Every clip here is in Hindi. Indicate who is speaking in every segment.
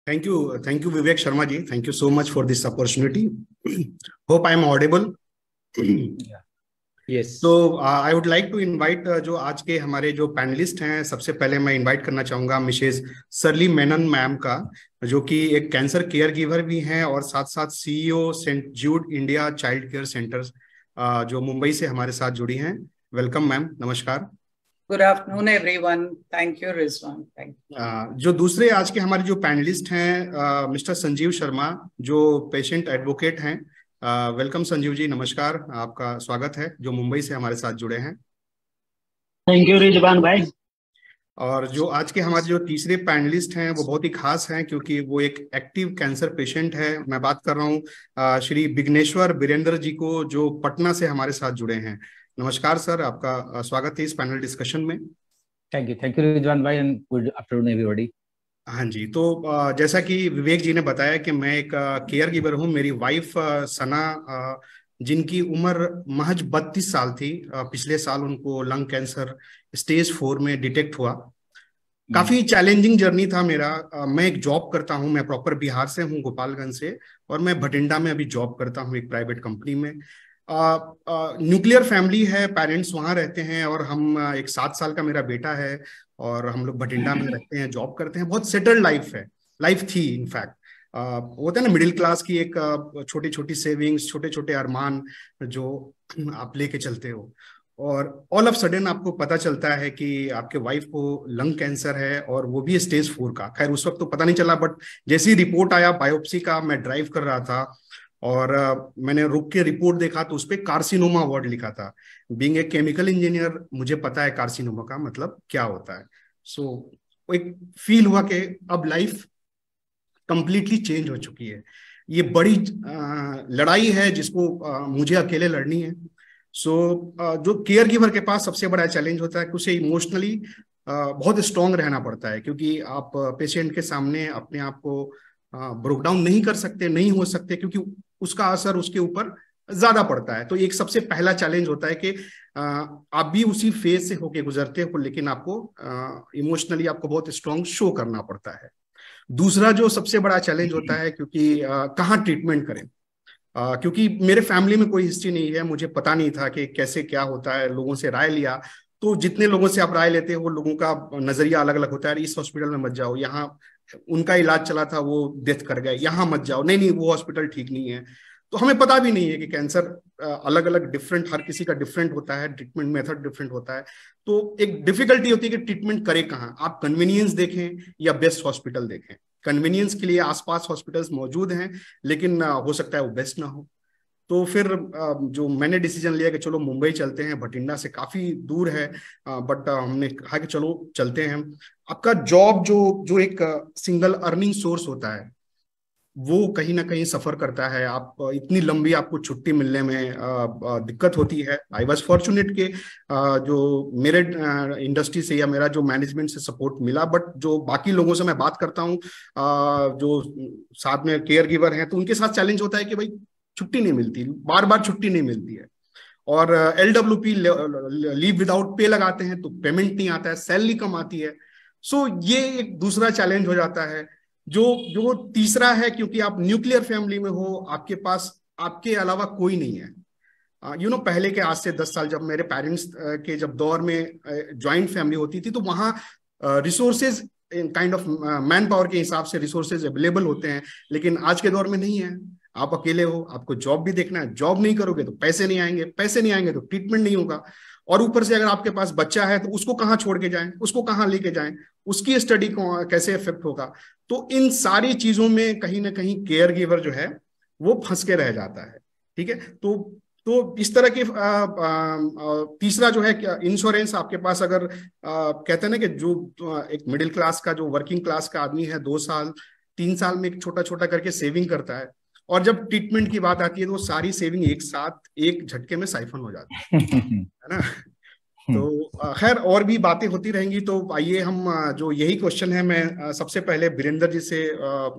Speaker 1: Thank you, Vivek Sharma ji. Thank you so much for this opportunity. Hope I am audible.
Speaker 2: Yeah. Yes.
Speaker 1: So I would like to invite जो आज के हमारे जो पैनलिस्ट हैं, सबसे पहले मैं इनवाइट करना चाहूंगा मिसेज सरली मेनन मैम का, जो कि एक कैंसर केयर गिवर भी हैं और साथ साथ CEO saint Jude India child care centres, जो मुंबई से हमारे साथ जुड़ी हैं। वेलकम मैम, नमस्कार।
Speaker 3: Good afternoon everyone. Thank you Rizwan. Thank you.
Speaker 1: जो दूसरे आज के हमारे जो पैनलिस्ट हैं, मिस्टर संजीव शर्मा, जो पेशेंट एडवोकेट हैं। वेलकम संजीव जी, नमस्कार, आपका स्वागत है, जो मुंबई से हमारे साथ जुड़े हैं।
Speaker 4: थैंक यू रिजवान भाई।
Speaker 1: और जो आज के हमारे जो तीसरे पैनलिस्ट हैं वो बहुत ही खास हैं, क्योंकि वो एक एक्टिव कैंसर पेशेंट है। मैं बात कर रहा हूँ श्री विघ्नेश्वर बीरेंद्र जी को, जो पटना से हमारे साथ जुड़े हैं। नमस्कार सर, आपका स्वागत है इस पैनल डिस्कशन में।
Speaker 2: थैंक यू रिजवान भाई एंड गुड आफ्टरनून एवरीबॉडी।
Speaker 1: हाँ जी, तो जैसा कि विवेक जी ने बताया कि मैं एक केयर गिवर हूँ। मेरी वाइफ सना, जिनकी उम्र महज 32 साल थी, पिछले साल उनको लंग कैंसर स्टेज 4 में डिटेक्ट हुआ। काफी चैलेंजिंग जर्नी था मेरा। मैं एक जॉब करता हूँ, मैं प्रॉपर बिहार से हूँ, गोपालगंज से, और मैं भटिंडा में अभी जॉब करता हूँ एक प्राइवेट कंपनी में। न्यूक्लियर फैमिली है, पेरेंट्स वहाँ रहते हैं, और हम एक 7 साल का मेरा बेटा है, और हम लोग भटिंडा में रहते हैं, जॉब करते हैं। बहुत सेटल्ड लाइफ थी इनफैक्ट। होता है ना मिडिल क्लास की एक छोटी छोटी सेविंग्स, छोटे छोटे अरमान जो आप लेके चलते हो, और ऑल ऑफ सडन आपको पता चलता है कि आपके वाइफ को लंग कैंसर है, और वो भी स्टेज 4 का। खैर उस वक्त तो पता नहीं चला, बट जैसी रिपोर्ट आया बायोप्सी का, मैं ड्राइव कर रहा था और मैंने रुक के रिपोर्ट देखा तो उस पर कार्सिनोमा वर्ड लिखा था। बीइंग ए केमिकल इंजीनियर, मुझे पता है कार्सिनोमा का मतलब क्या होता है। सो एक फील हुआ कि अब लाइफ कंप्लीटली चेंज हो चुकी है। ये बड़ी लड़ाई है जिसको मुझे अकेले लड़नी है। जो केयर गिवर के पास सबसे बड़ा चैलेंज होता है कि उसे इमोशनली बहुत स्ट्रांग रहना पड़ता है, क्योंकि आप पेशेंट के सामने अपने आप को ब्रोक डाउन नहीं कर सकते, नहीं हो सकते, क्योंकि उसका असर उसके ऊपर ज्यादा पड़ता है। तो एक सबसे पहला चैलेंज होता है कि आप भी उसी फेज से होके गुजरते हो, लेकिन आपको इमोशनली आपको बहुत स्ट्रांग शो करना पड़ता है। दूसरा जो सबसे बड़ा चैलेंज होता है, क्योंकि कहाँ ट्रीटमेंट करें, क्योंकि मेरे फैमिली में कोई हिस्ट्री नहीं है, मुझे पता नहीं था कि कैसे क्या होता है। लोगों से राय लिया, तो जितने लोगों से आप राय लेते हो वो लोगों का नजरिया अलग अलग होता है। इस हॉस्पिटल में मत जाओ, यहाँ उनका इलाज चला था, वो डेथ कर गए, यहाँ मत जाओ, नहीं वो हॉस्पिटल ठीक नहीं है। तो हमें पता भी नहीं है कि कैंसर अलग अलग डिफरेंट, हर किसी का डिफरेंट होता है, ट्रीटमेंट मेथड डिफरेंट होता है। तो एक डिफिकल्टी होती है कि ट्रीटमेंट करें कहाँ, आप कन्वीनियंस देखें या बेस्ट हॉस्पिटल देखें। कन्वीनियंस के लिए आसपास हॉस्पिटल्स मौजूद हैं, लेकिन हो सकता है वो बेस्ट ना हो। तो फिर जो मैंने डिसीजन लिया कि चलो मुंबई चलते हैं, भटिंडा से काफी दूर है, बट हमने कहा कि चलो चलते हैं। आपका जॉब जो एक सिंगल अर्निंग सोर्स होता है, वो कहीं ना कहीं सफर करता है। आप इतनी लंबी आपको छुट्टी मिलने में दिक्कत होती है। आई वॉज फॉर्चुनेट के जो मेरे इंडस्ट्री से या मेरा जो मैनेजमेंट से सपोर्ट मिला, बट जो बाकी लोगों से मैं बात करता हूँ जो साथ में केयर गिवर हैं, तो उनके साथ चैलेंज होता है कि भाई छुट्टी नहीं मिलती, बार बार छुट्टी नहीं मिलती है, और LWP लीव विदाउट पे लगाते हैं तो पेमेंट नहीं आता है, सैलरी कम आती है। सो ये एक दूसरा चैलेंज हो जाता है। जो तीसरा है, क्योंकि आप न्यूक्लियर फैमिली में हो, आपके पास आपके अलावा कोई नहीं है। पहले के आज से 10 साल, जब मेरे पेरेंट्स के जब दौर में ज्वाइंट फैमिली होती थी, तो वहाँ resources kind of man power के हिसाब से रिसोर्सेज अवेलेबल होते हैं, लेकिन आज के दौर में नहीं है। आप अकेले हो, आपको जॉब भी देखना है, जॉब नहीं करोगे तो पैसे नहीं आएंगे, पैसे नहीं आएंगे तो ट्रीटमेंट नहीं होगा, और ऊपर से अगर आपके पास बच्चा है तो उसको कहाँ छोड़ के जाएं, उसको कहाँ लेके जाएं, उसकी स्टडी को कैसे इफेक्ट होगा। तो इन सारी चीजों में कहीं ना कहीं केयर गिवर जो है वो फंस के रह जाता है। ठीक है, तो इस तरह के तीसरा जो है इंश्योरेंस आपके पास, अगर कहते हैं ना कि जो एक मिडिल क्लास का, जो वर्किंग क्लास का आदमी है, 2 साल 3 साल में एक छोटा छोटा करके सेविंग करता है, और जब ट्रीटमेंट की बात आती है तो वो सारी सेविंग एक साथ एक झटके में साइफन हो जाती है ना। तो खैर और भी बातें होती रहेंगी। तो आइए हम जो यही क्वेश्चन है, मैं सबसे पहले बीरेंद्र जी से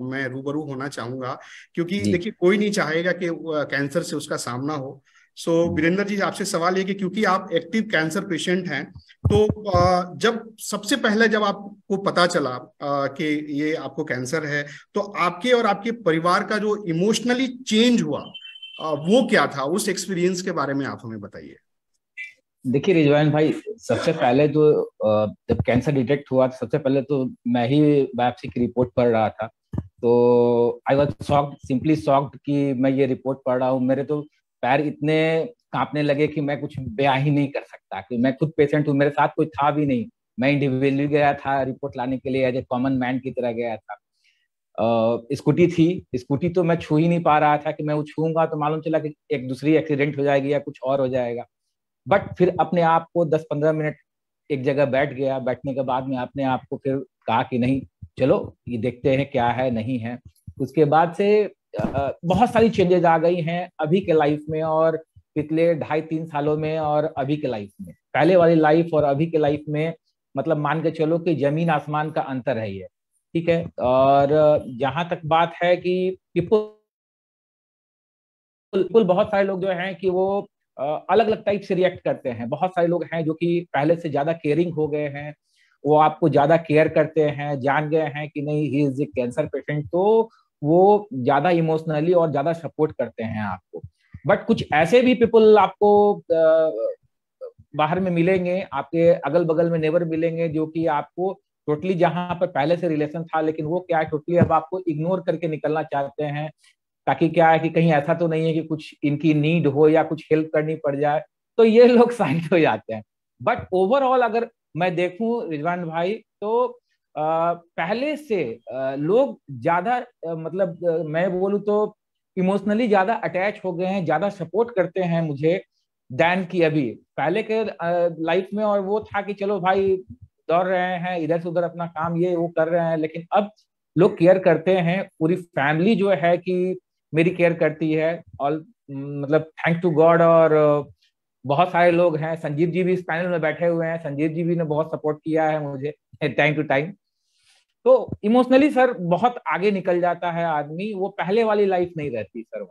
Speaker 1: मैं रूबरू होना चाहूंगा, क्योंकि देखिए कोई नहीं चाहेगा कि कैंसर से उसका सामना हो। सो वीरेंद्र जी, आपसे सवाल है कि क्योंकि आप एक्टिव कैंसर पेशेंट हैं, तो जब सबसे पहले जब आपको पता चला कि ये आपको कैंसर है, तो आपके और आपके परिवार का जो इमोशनली चेंज हुआ वो क्या था? उस एक्सपीरियंस के बारे में आप हमें बताइए।
Speaker 2: देखिए रिजवान भाई, सबसे पहले तो जब कैंसर डिटेक्ट हुआ तो सबसे पहले तो मैं ही बायोप्सी की रिपोर्ट पढ़ रहा था। तो I was shocked, simply shocked कि मैं ये रिपोर्ट पढ़ रहा हूँ। मेरे तो पैर इतने कांपने लगे कि मैं कुछ बयां ही नहीं कर सकता, कि मैं खुद पेशेंट हूँ, मेरे साथ कोई था भी नहीं। मैं इंडिविजुअली गया था रिपोर्ट लाने के लिए, एज ए कॉमन मैन की तरह गया था। स्कूटी थी, स्कूटी तो मैं छू ही नहीं पा रहा था कि मैं वो छूंगा तो मालूम चला कि एक दूसरी एक्सीडेंट हो जाएगी या कुछ और हो जाएगा। बट फिर अपने आप को 10-15 मिनट एक जगह बैठ गया। बैठने के बाद में अपने आप को फिर कहा कि नहीं, चलो ये देखते हैं क्या है नहीं है। उसके बाद से बहुत सारी चेंजेस आ गई हैं अभी के लाइफ में, और पिछले 2.5-3 सालों में और अभी के लाइफ में। पहले वाली लाइफ और अभी के लाइफ में मतलब मान के चलो कि जमीन आसमान का अंतर है ये, ठीक है। और जहां तक बात है कि पीपल बहुत सारे लोग जो हैं कि वो अलग अलग टाइप से रिएक्ट करते हैं। बहुत सारे लोग हैं जो कि पहले से ज्यादा केयरिंग हो गए हैं, वो आपको ज्यादा केयर करते हैं, जान गए हैं कि नहीं he is a cancer patient, तो वो ज्यादा इमोशनली और ज्यादा सपोर्ट करते हैं आपको। बट कुछ ऐसे भी पीपल आपको बाहर में मिलेंगे, आपके अगल बगल में नेबर मिलेंगे, जो कि आपको टोटली जहां पर पहले से रिलेशन था लेकिन वो क्या है टोटली अब आपको इग्नोर करके निकलना चाहते हैं, ताकि क्या है कि कहीं ऐसा तो नहीं है कि कुछ इनकी नीड हो या कुछ हेल्प करनी पड़ जाए, तो ये लोग साइड हो जाते हैं। बट ओवरऑल अगर मैं देखूं रिजवान भाई, तो पहले से लोग ज्यादा मतलब मैं बोलूं तो इमोशनली ज्यादा अटैच हो गए हैं, ज्यादा सपोर्ट करते हैं मुझे दैन की अभी पहले के लाइफ में। और वो था कि चलो भाई दौड़ रहे हैं इधर से उधर, अपना काम ये वो कर रहे हैं, लेकिन अब लोग केयर करते हैं। पूरी फैमिली जो है कि मेरी केयर करती है, और मतलब थैंक टू गॉड। और बहुत सारे लोग हैं, संजीव जी भी इस पैनल में बैठे हुए हैं, संजीव जी भी ने बहुत सपोर्ट किया है मुझे टाइम टू टाइम। तो इमोशनली सर बहुत आगे निकल जाता है आदमी, वो पहले वाली लाइफ नहीं रहती सर।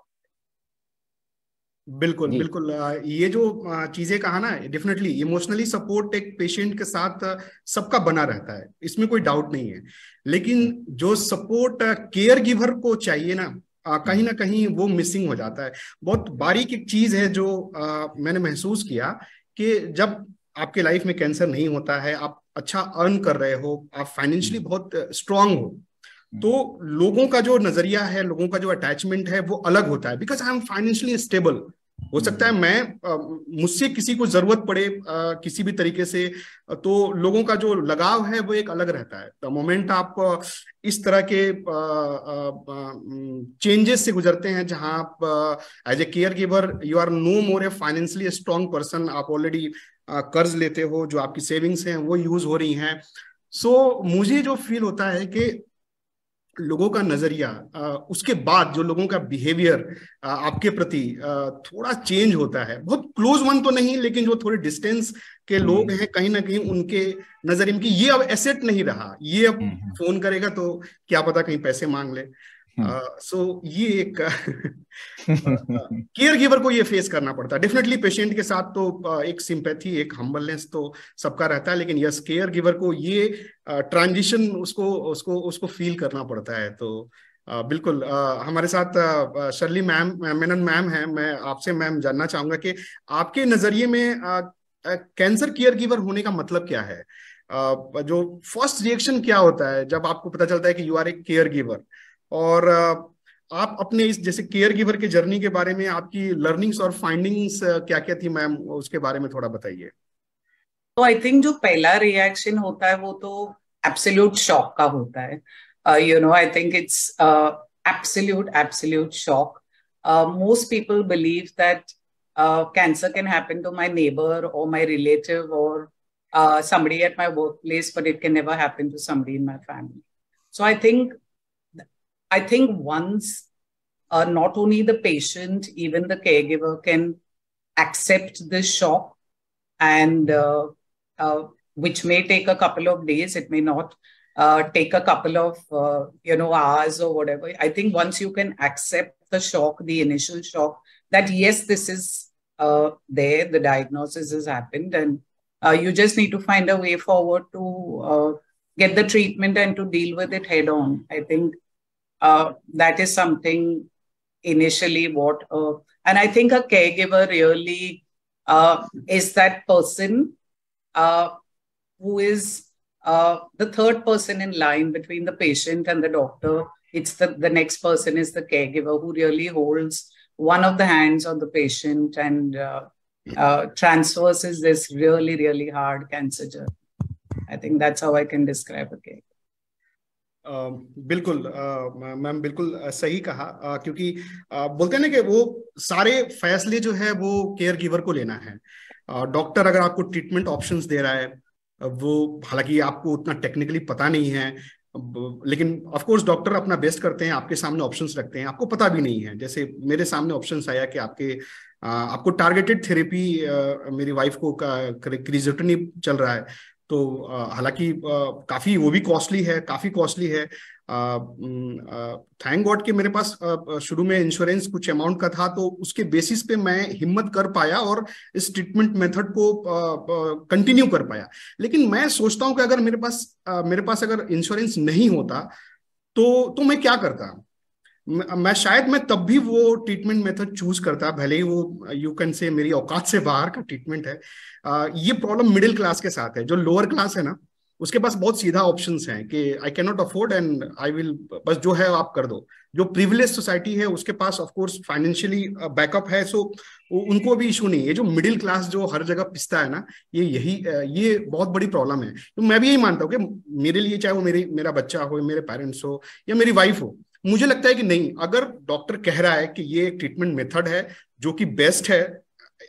Speaker 1: बिल्कुल बिल्कुल, ये जो चीजें कहा ना, डेफिनेटली इमोशनली सपोर्ट एक पेशेंट के साथ सबका बना रहता है, इसमें कोई डाउट नहीं है। लेकिन जो सपोर्ट केयर गिवर को चाहिए ना, कहीं ना कहीं वो मिसिंग हो जाता है। बहुत बारीक एक चीज है जो मैंने महसूस किया कि जब आपके लाइफ में कैंसर नहीं होता है, आप अच्छा अर्न कर रहे हो, आप फाइनेंशियली बहुत स्ट्रांग हो, तो लोगों का जो नजरिया है, लोगों का जो अटैचमेंट है वो अलग होता है। Because I am financially stable. हो सकता है मैं मुझसे किसी को जरूरत पड़े किसी भी तरीके से, तो लोगों का जो लगाव है वो एक अलग रहता है। द मोमेंट आप इस तरह के चेंजेस से गुजरते हैं, जहां आप as a care giver you are no more a financially strong person, आप ऑलरेडी कर्ज लेते हो, जो आपकी सेविंग्स हैं वो यूज हो रही हैं। सो मुझे जो फील होता है कि लोगों का नजरिया, उसके बाद जो लोगों का बिहेवियर आपके प्रति थोड़ा चेंज होता है। बहुत क्लोज वन तो नहीं, लेकिन जो थोड़े डिस्टेंस के लोग हैं, कहीं ना कहीं उनके नजरिए में कि ये अब एसेट नहीं रहा, ये अब फोन करेगा तो क्या पता कहीं पैसे मांग ले। सो ये एक केयर गिवर को ये फेस करना पड़ता है। डेफिनेटली पेशेंट के साथ तो एक सिंपैथी, एक हम्बलनेस तो सबका रहता है, लेकिन यस केयर गिवर को ये ट्रांजिशन उसको उसको उसको फील करना पड़ता है। तो बिल्कुल हमारे साथ शर्ली मैम, मेनन मैम है। मैं आपसे मैम जानना चाहूंगा कि आपके नजरिए में कैंसर केयर गिवर होने का मतलब क्या है? जो फर्स्ट रिएक्शन क्या होता है जब आपको पता चलता है कि you are a care giver? और आप अपने इस जैसे केयर गिवर के जर्नी के बारे में आपकी लर्निंग्स और फाइंडिंग्स क्या क्या थी मैम, उसके बारे में थोड़ा बताइए।
Speaker 3: तो आई थिंक जो पहला रिएक्शन होता है वो तो एब्सोल्यूट शॉक का होता है। I think it's absolute shock. Most people believe that cancer can happen to my neighbor or my relative or somebody at my workplace, but it can never happen to somebody in my family. So I think once not only the patient, even the caregiver can accept this shock, and which may take a couple of days, it may not take a couple of hours or whatever. I think once you can accept the shock, the initial shock, that yes, this is there. The diagnosis has happened, and you just need to find a way forward to get the treatment and to deal with it head on. I think that is something initially what, and I think a caregiver really is that person who is the third person in line between the patient and the doctor. It's the next person is the caregiver who really holds one of the hands on the patient and transfers this really, really hard cancer journey. I think that's how I can describe a caregiver.
Speaker 1: बिल्कुल मैम, बिल्कुल सही कहा, क्योंकि बोलते हैं ना कि वो सारे फैसले जो है वो केयर गिवर को लेना है। डॉक्टर अगर आपको ट्रीटमेंट ऑप्शंस दे रहा है, वो हालांकि आपको उतना टेक्निकली पता नहीं है, लेकिन ऑफ कोर्स डॉक्टर अपना बेस्ट करते हैं, आपके सामने ऑप्शंस रखते हैं, आपको पता भी नहीं है। जैसे मेरे सामने ऑप्शंस आया कि आपको टारगेटेड थेरेपी, मेरी वाइफ को क्रिजेटिनिब चल रहा है, तो हालांकि काफी वो भी कॉस्टली है, काफी कॉस्टली है। थैंक गॉड कि मेरे पास शुरू में इंश्योरेंस कुछ अमाउंट का था, तो उसके बेसिस पे मैं हिम्मत कर पाया और इस ट्रीटमेंट मेथड को कंटिन्यू कर पाया। लेकिन मैं सोचता हूं कि अगर मेरे पास अगर इंश्योरेंस नहीं होता तो मैं क्या करता। मैं शायद तब भी वो ट्रीटमेंट मेथड चूज करता, भले ही वो यू कैन से मेरी औकात से बाहर का ट्रीटमेंट है। ये प्रॉब्लम मिडिल क्लास के साथ है। जो लोअर क्लास है ना, उसके पास बहुत सीधा ऑप्शंस हैं कि I can not afford and I will, बस जो है आप कर दो। जो प्रिविलेज सोसाइटी है उसके पास ऑफ कोर्स फाइनेंशियली बैकअप है, सो उनको भी इशू नहीं है। ये जो मिडिल क्लास जो हर जगह पिसता है ना, ये बहुत बड़ी प्रॉब्लम है। तो मैं भी यही मानता हूँ कि मेरे लिए, चाहे वो मेरा बच्चा हो, मेरे पेरेंट्स हो या मेरी वाइफ हो, मुझे लगता है कि नहीं, अगर डॉक्टर कह रहा है कि ये एक ट्रीटमेंट मेथड है जो कि बेस्ट है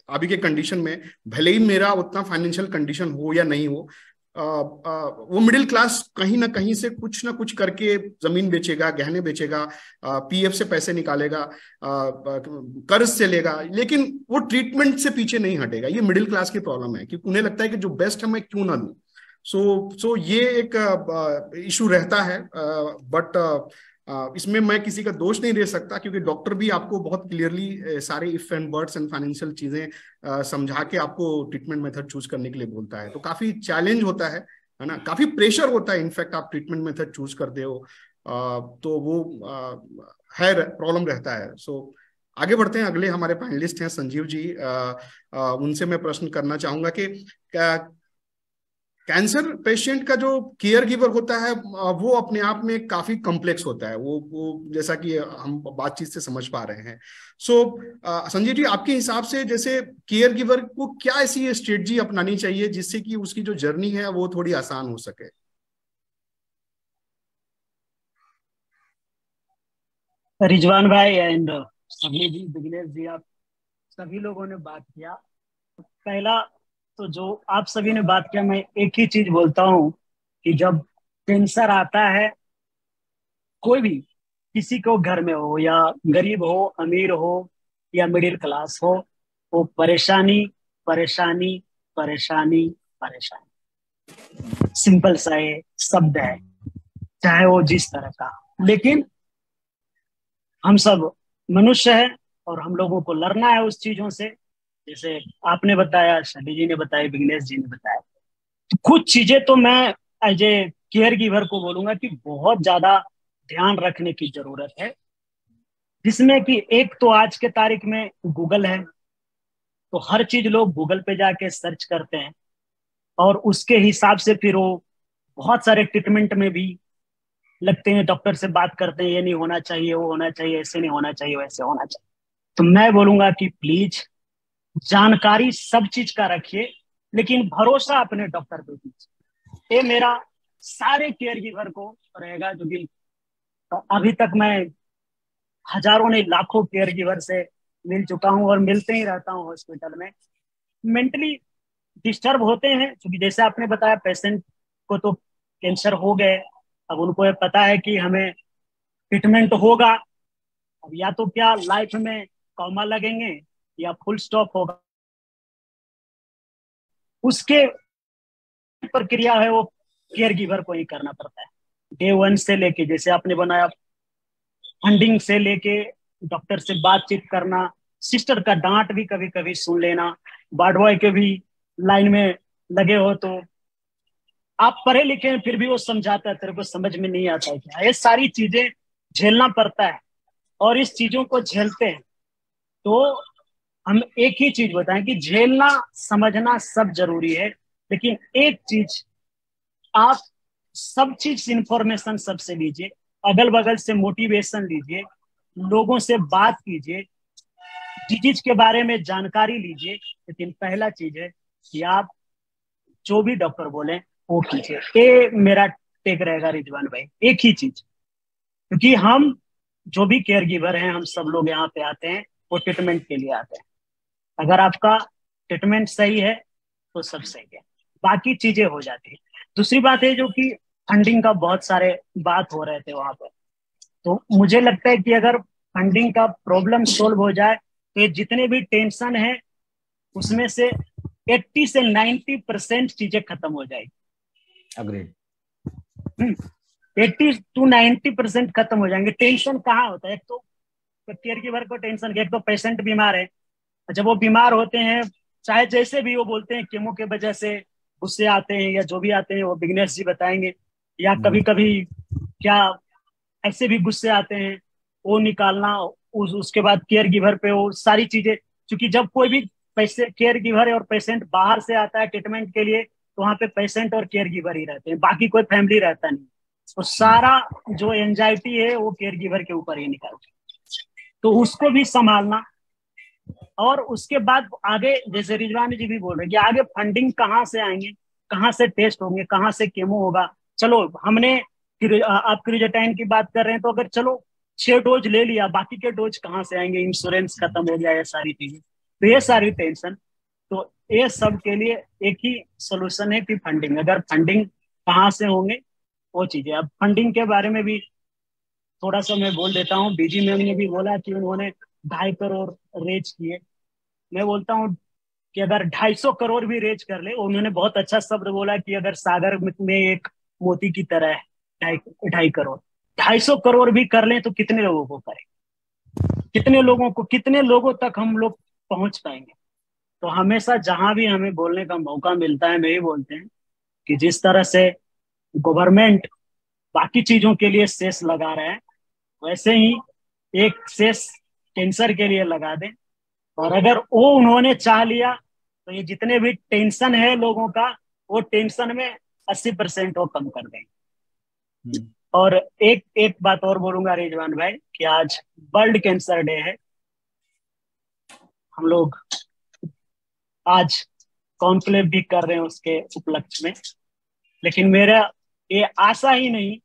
Speaker 1: अभी के कंडीशन में, भले ही मेरा उतना फाइनेंशियल कंडीशन हो या नहीं हो, वो मिडिल क्लास कहीं ना कहीं से कुछ ना कुछ करके जमीन बेचेगा, गहने बेचेगा, पीएफ से पैसे निकालेगा, कर्ज से लेगा, लेकिन वो ट्रीटमेंट से पीछे नहीं हटेगा। ये मिडिल क्लास की प्रॉब्लम है, क्योंकि उन्हें लगता है कि जो बेस्ट है मैं क्यों ना लूं। सो ये एक इशू रहता है, बट इसमें मैं किसी का दोष नहीं दे सकता, क्योंकि डॉक्टर भी आपको बहुत क्लियरली सारे if and buts and financial चीजें समझा के आपको ट्रीटमेंट मेथड चूज करने के लिए बोलता है। तो काफी चैलेंज होता है ना, काफी प्रेशर होता है। इनफैक्ट आप ट्रीटमेंट मेथड चूज करते हो तो वो है, प्रॉब्लम रहता है। सो आगे बढ़ते हैं, अगले हमारे पैनलिस्ट हैं संजीव जी। उनसे मैं प्रश्न करना चाहूंगा कि कैंसर पेशेंट का जो केयर गिवर होता है वो अपने आप में काफी कॉम्प्लेक्स होता है, वो जैसा कि हम बातचीत से समझ पा रहे हैं। सो संजीव जी, आपके हिसाब से जैसे केयर गिवर को क्या ऐसी स्ट्रेटजी अपनानी चाहिए जिससे कि उसकी जो जर्नी है वो थोड़ी आसान हो सके?
Speaker 4: रिजवान भाई एंड सभी जी, विघ्नेश जी, आप सभी लोगों ने बात किया। पहला तो जो आप सभी ने बात किया, मैं एक ही चीज बोलता हूँ कि जब कैंसर आता है, कोई भी किसी को घर में हो, या गरीब हो, अमीर हो या मिडिल क्लास हो, वो परेशानी परेशानी परेशानी परेशानी, सिंपल सा ये शब्द है, चाहे वो जिस तरह का। लेकिन हम सब मनुष्य हैं और हम लोगों को लड़ना है उस चीजों से। जैसे आपने बताया, शबी जी ने बताया, विघ्नेश जी ने बताया, तो कुछ चीजें तो मैं एज ए केयर गिवर को बोलूंगा कि बहुत ज्यादा ध्यान रखने की जरूरत है। जिसमें कि एक तो आज के तारीख में गूगल है, तो हर चीज लोग गूगल पे जाके सर्च करते हैं और उसके हिसाब से फिर वो बहुत सारे ट्रीटमेंट में भी लगते हैं, डॉक्टर से बात करते हैं, ये नहीं होना चाहिए, वो होना चाहिए, ऐसे नहीं होना चाहिए, वैसे होना चाहिए। तो मैं बोलूंगा कि प्लीज जानकारी सब चीज का रखिए, लेकिन भरोसा अपने डॉक्टर पे कीजिए। ये मेरा सारे केयर गिवर को रहेगा, जो कि अभी तक मैं हजारों नहीं लाखों केयर गिवर से मिल चुका हूं और मिलते ही रहता हूं हॉस्पिटल में। मेंटली डिस्टर्ब होते हैं, क्योंकि जैसे आपने बताया, पेशेंट को तो कैंसर हो गए, अब उनको ये पता है कि हमें ट्रीटमेंट होगा, अब या तो क्या लाइफ में कॉमा लगेंगे या फुल स्टॉप होगा। उसके प्रक्रिया है वो केयर गिवर को ही करना पड़ता है, डे 1 से लेके, जैसे आपने बनाया, फंडिंग से लेके डॉक्टर से बातचीत करना, सिस्टर का डांट भी कभी कभी सुन लेना, वार्ड बॉय के भी लाइन में लगे हो तो आप पढ़े लिखे हैं फिर भी वो समझाता है, तेरे को समझ में नहीं आता है क्या, ये सारी चीजें झेलना पड़ता है। और इस चीजों को झेलते हैं तो हम एक ही चीज बताएं कि झेलना समझना सब जरूरी है, लेकिन एक चीज, आप सब चीज इंफॉर्मेशन सबसे लीजिए, अगल बगल से मोटिवेशन लीजिए, लोगों से बात कीजिए, डिजीज के बारे में जानकारी लीजिए, लेकिन पहला चीज है कि आप जो भी डॉक्टर बोले वो कीजिए। ये मेरा टेक रहेगा रिजवान भाई, एक ही चीज, क्योंकि हम जो भी केयर गिवर हैं, हम सब लोग यहाँ पे आते हैं वो ट्रीटमेंट के लिए आते हैं। अगर आपका ट्रीटमेंट सही है तो सब सही है, बाकी चीजें हो जाती है। दूसरी बात है जो कि फंडिंग का बहुत सारे बात हो रहे थे वहां पर, तो मुझे लगता है कि अगर फंडिंग का प्रॉब्लम सोल्व हो जाए तो ये जितने भी टेंशन है उसमें से 80 से 90% चीजें खत्म हो जाएगी।
Speaker 2: अग्रीड।
Speaker 4: 80 to 90% खत्म हो जाएंगे। टेंशन कहाँ होता है? एक तो केयर गिवर को टेंशन, एक तो पेशेंट बीमार है, जब वो बीमार होते हैं चाहे जैसे भी, वो बोलते हैं केमो के वजह से गुस्से आते हैं या जो भी आते हैं वो विघ्नेश जी बताएंगे, या कभी कभी क्या ऐसे भी गुस्से आते हैं, वो निकालना उसके बाद केयर गिवर पे वो सारी चीजें, क्योंकि जब कोई भी पैसे केयर गिवर है और पेशेंट बाहर से आता है ट्रीटमेंट के लिए तो वहां पे पेशेंट और केयर गिवर ही रहते हैं, बाकी कोई फैमिली रहता नहीं। तो सारा जो एंजाइटी है वो केयर गिवर के ऊपर ही निकलता है, तो उसको भी संभालना। और उसके बाद आगे जैसे रिजवान जी भी बोल रहे हैं कि आगे फंडिंग कहाँ से आएंगे, कहाँ से टेस्ट होंगे, कहाँ से केमो होगा। चलो हमने आप क्रियोटाइन की बात कर रहे हैं तो अगर चलो 6 डोज ले लिया, बाकी के डोज कहाँ से आएंगे, इंश्योरेंस खत्म हो गया, ये सारी चीजें, तो ये सारी टेंशन। तो ये सब के लिए एक ही सोल्यूशन है कि फंडिंग, अगर फंडिंग कहाँ से होंगे वो चीजें। अब फंडिंग के बारे में भी थोड़ा सा मैं बोल देता हूँ। बीजी मैम ने भी बोला कि उन्होंने 2.5 करोड़ रेज किए। मैं बोलता हूँ कि अगर 250 करोड़ भी रेज कर ले, उन्होंने बहुत अच्छा शब्द बोला कि अगर सागर में एक मोती की तरह है 2.5 करोड़, 250 करोड़ भी कर लें तो कितने लोगों को करें, कितने लोगों को, कितने लोगों तक हम लोग पहुंच पाएंगे। तो हमेशा जहां भी हमें बोलने का मौका मिलता है, मैं ही बोलते हैं कि जिस तरह से गवर्नमेंट बाकी चीजों के लिए सेस लगा रहे हैं, वैसे ही एक सेस कैंसर के लिए लगा दें। और अगर वो उन्होंने चाह लिया तो ये जितने भी टेंशन है लोगों का, वो टेंशन में 80% वो कम कर देंगे। और एक बात और बोलूंगा रिजवान भाई कि आज वर्ल्ड कैंसर डे है। हम लोग आज कॉन्क्लेव भी कर रहे हैं उसके उपलक्ष्य में, लेकिन मेरा ये आशा ही नहीं,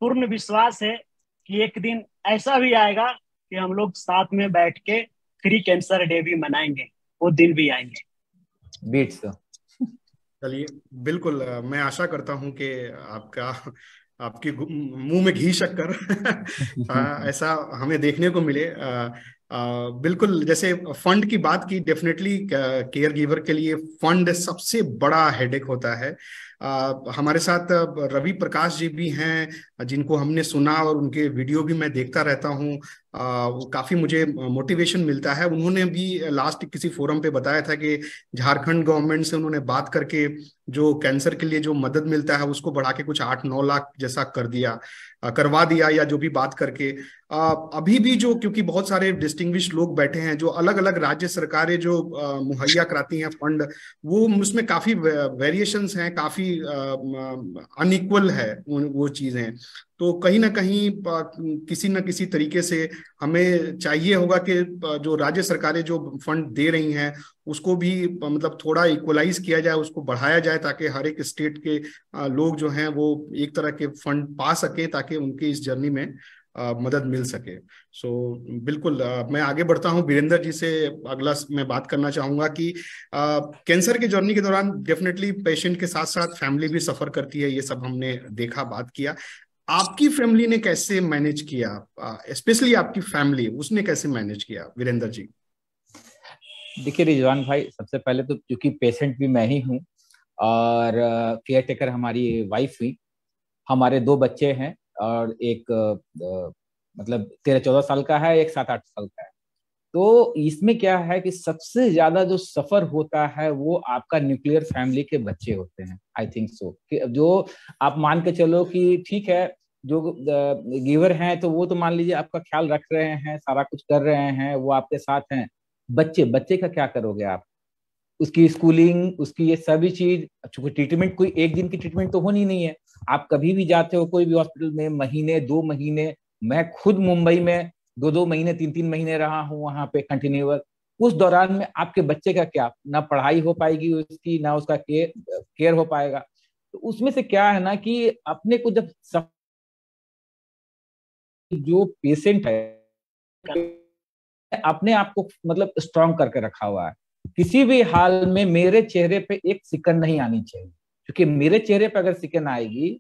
Speaker 4: पूर्ण विश्वास है कि एक दिन ऐसा भी आएगा कि हम लोग साथ में बैठ के फ्री कैंसर डे भी मनाएंगे, वो दिन भी आएंगे।
Speaker 2: बीट्स।
Speaker 1: चलिए, बिल्कुल मैं आशा करता हूं कि आपके मुंह में घी शक्कर ऐसा हमें देखने को मिले। बिल्कुल, जैसे फंड की बात की, डेफिनेटली केयर गिवर के लिए फंड सबसे बड़ा हेडेक होता है। हमारे साथ रवि प्रकाश जी भी हैं जिनको हमने सुना और उनके वीडियो भी मैं देखता रहता हूँ। वो काफी मुझे मोटिवेशन मिलता है। उन्होंने भी लास्ट किसी फोरम पे बताया था कि झारखंड गवर्नमेंट से उन्होंने बात करके जो कैंसर के लिए जो मदद मिलता है उसको बढ़ा के कुछ 8-9 लाख जैसा करवा दिया, या जो भी बात करके अभी भी जो, क्योंकि बहुत सारे डिस्टिंग्विश लोग बैठे हैं जो अलग अलग राज्य सरकारें जो मुहैया कराती हैं फंड, वो उसमें काफी वेरिएशंस हैं, काफी अनइक्वल है वो चीजें। तो कहीं ना कहीं किसी न किसी तरीके से हमें चाहिए होगा कि जो राज्य सरकारें जो फंड दे रही हैं उसको भी मतलब थोड़ा इक्वलाइज किया जाए, उसको बढ़ाया जाए, ताकि हर एक स्टेट के लोग जो हैं वो एक तरह के फंड पा सके, ताकि उनकी इस जर्नी में मदद मिल सके। सो बिल्कुल मैं आगे बढ़ता हूं। वीरेंद्र जी से अगला मैं बात करना चाहूंगा कि कैंसर की जर्नी के दौरान डेफिनेटली पेशेंट के साथ साथ फैमिली भी सफर करती है, ये सब हमने देखा, बात किया। आपकी फैमिली ने कैसे मैनेज किया, स्पेशली आपकी फैमिली, उसने कैसे मैनेज किया, वीरेंद्र जी?
Speaker 2: देखिए रिजवान भाई, सबसे पहले तो क्योंकि पेशेंट भी मैं ही हूँ और केयर टेकर हमारी वाइफ हुई, हमारे 2 बच्चे हैं और एक मतलब 13-14 साल का है, एक 7-8 साल का है। तो इसमें क्या है कि सबसे ज्यादा जो सफर होता है वो आपका न्यूक्लियर फैमिली के बच्चे होते हैं, आई थिंक सो, कि जो आप मान के चलो कि ठीक है, जो गिवर हैं तो वो तो मान लीजिए आपका ख्याल रख रहे हैं, सारा कुछ कर रहे हैं, वो आपके साथ हैं। बच्चे बच्चे का क्या करोगे आप? उसकी स्कूलिंग, उसकी ये सभी चीज, चूंकि ट्रीटमेंट कोई एक दिन की ट्रीटमेंट तो होनी नहीं है। आप कभी भी जाते हो कोई भी हॉस्पिटल में, महीने 2 महीने, मैं खुद मुंबई में 2-2 महीने 3-3 महीने रहा हूँ वहां पे कंटिन्यूअस। उस दौरान में आपके बच्चे का क्या, ना पढ़ाई हो पाएगी उसकी, ना उसका केयर हो पाएगा। तो उसमें से क्या है ना कि अपने को जब जो पेशेंट है अपने आप को मतलब स्ट्रांग करके रखा हुआ है, किसी भी हाल में मेरे चेहरे पे एक सिकन नहीं आनी चाहिए, क्योंकि मेरे चेहरे पे अगर सिकन आएगी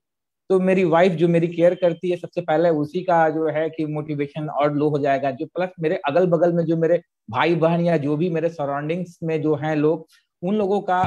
Speaker 2: तो मेरी वाइफ जो मेरी केयर करती है, सबसे पहले उसी का जो है कि मोटिवेशन और लो हो जाएगा। जो प्लस मेरे अगल बगल में जो मेरे भाई बहन या जो भी मेरे सराउंडिंग्स में जो हैं लोग, उन लोगों का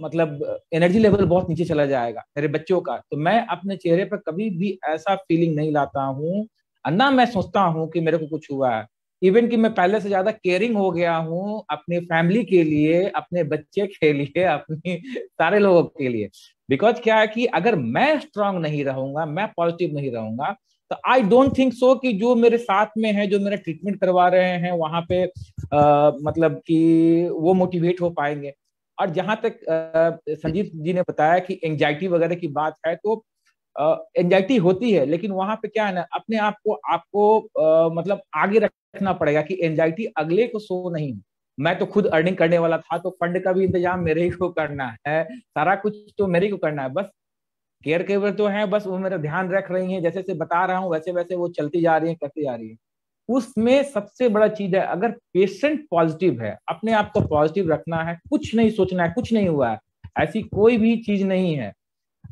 Speaker 2: मतलब एनर्जी लेवल बहुत नीचे चला जाएगा, मेरे बच्चों का। तो मैं अपने चेहरे पर कभी भी ऐसा फीलिंग नहीं लाता हूँ, ना मैं सोचता हूँ कि मेरे को कुछ हुआ है। इवन कि मैं पहले से ज्यादा केयरिंग हो गया हूँ अपनी फैमिली के लिए, अपने बच्चे के लिए, अपनी सारे लोगों के लिए। बिकॉज क्या है कि अगर मैं स्ट्रांग नहीं रहूंगा, मैं पॉजिटिव नहीं रहूंगा, तो आई डोंट थिंक सो कि जो मेरे साथ में है, जो मेरा ट्रीटमेंट करवा रहे हैं वहां पे मतलब कि वो मोटिवेट हो पाएंगे। और जहां तक संजीव जी ने बताया कि एंजाइटी वगैरह की बात है, तो एंजाइटी होती है, लेकिन वहां पे क्या है ना, अपने आप को आपको मतलब आगे रखना पड़ेगा कि एंजाइटी अगले को सो नहीं। मैं तो खुद अर्निंग करने वाला था, तो फंड का भी इंतजाम मेरे ही को करना है, सारा कुछ तो मेरे ही को करना है। बस केयर गिवर तो है, बस वो मेरा ध्यान रख रही है, जैसे जैसे बता रहा हूँ वैसे वैसे वो चलती जा रही है, करती जा रही है। उसमें सबसे बड़ा चीज है, अगर पेशेंट पॉजिटिव है, अपने आप को पॉजिटिव रखना है, कुछ नहीं सोचना है, कुछ नहीं हुआ है, ऐसी कोई भी चीज नहीं है।